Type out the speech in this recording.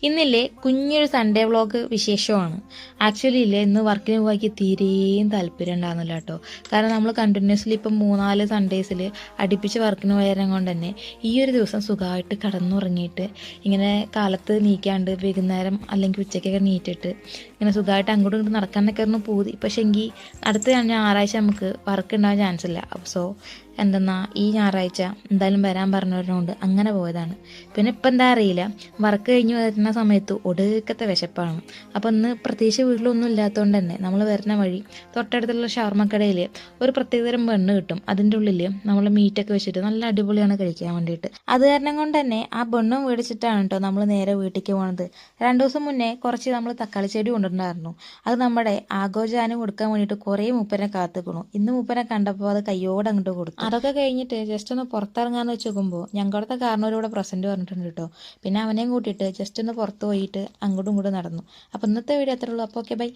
ഇന്നില്ലേ കുഞ്ഞൊരു Sunday vlog വിശേഷമാണ്. Actually ഇല്ലേ ഇന്ന് വർക്കിന് പോയി തീരെയും താല്പര്യം ഉണ്ടാകുന്നില്ല കേട്ടോ. കാരണം നമ്മൾ കണ്ടിന്യൂസ്ലി ഇപ്പം 3-4 സൺഡേസിൽ അടുപ്പിച്ച് വർക്കിന് പോയതിനെ കൊണ്ട് തന്നെ ഈ ഒരു ദിവസം സുഖമായിട്ട് കടന്നുറങ്ങിയിട്ട് ഇങ്ങനെ കാലത്ത് നീക്കാണ്ട് വൈകുന്നേരം അല്ലെങ്കിൽ ഉച്ചയ്ക്കൊക്കെ നീറ്റിട്ട് ഇങ്ങനെ സുഖമായിട്ട് അങ്ങോട്ടും ഇങ്ങോട്ടും നടക്കാനൊക്കെ ഒന്ന് പൂതി. പക്ഷേ എങ്കിൽ അടുത്ത ഞായറാഴ്ച നമുക്ക് വർക്ക് ഉണ്ടാകാൻ ചാൻസ് ഇല്ല. സോ എന്തെന്നാ ഈ ഞായറാഴ്ച എന്തായാലും വരാൻ പറഞ്ഞവരുകൊണ്ട് അങ്ങനെ പോയതാണ്. പിന്നെ ഇപ്പം എന്താ അറിയില്ല, വർക്ക് കഴിഞ്ഞ് വരുന്ന സമയത്ത് ഒടുക്കത്തെ വിശപ്പാണ്. അപ്പോൾ ഇന്ന് പ്രത്യേകിച്ച് വീട്ടിലൊന്നും ഇല്ലാത്തതുകൊണ്ട് തന്നെ നമ്മൾ വരുന്ന വഴി തൊട്ടടുത്തുള്ള ഷവർമ്മക്കടയിൽ ഒരു പ്രത്യേകതരം ബണ്ണ് കിട്ടും. അതിൻ്റെ ഉള്ളിൽ നമ്മൾ മീറ്റൊക്കെ വെച്ചിട്ട് നല്ല അടിപൊളിയാണ് കഴിക്കാൻ വേണ്ടിയിട്ട്. അത് കാരണം കൊണ്ട് തന്നെ ആ ബണ്ണും മേടിച്ചിട്ടാണ് കേട്ടോ നമ്മൾ നേരെ വീട്ടിലേക്ക് പോകുന്നത്. 2 ദിവസം മുന്നേ കുറച്ച് നമ്മൾ തക്കാളി ചെടി കൊണ്ടിട്ടുണ്ടായിരുന്നു. അത് നമ്മുടെ ആഘോഷാനും കൊടുക്കാൻ വേണ്ടിയിട്ട് കുറേ മൂപ്പനെ കാത്തുക്കണു. ഇന്ന് മൂപ്പനെ കണ്ടപ്പോൾ അത് കയ്യോടെ അങ്ങോട്ട് കൊടുത്തു. അതൊക്കെ കഴിഞ്ഞിട്ട് ജസ്റ്റ് ഒന്ന് പുറത്തിറങ്ങാന്ന് വെച്ച് നോക്കുമ്പോൾ ഞങ്ങളുടെ കാരണവരോട് പ്രസൻറ്റ് പറഞ്ഞിട്ടുണ്ട് കേട്ടോ. പിന്നെ അവനെയും കൂട്ടിയിട്ട് ജസ്റ്റ് ഒന്ന് പുറത്ത് പോയിട്ട് അങ്ങോട്ടും ഇങ്ങോട്ടും നടന്നു. അപ്പോൾ ഇന്നത്തെ വീഡിയോ അത്രേ ഉള്ളൂ. അപ്പോൾ ഓക്കെ, ബൈ.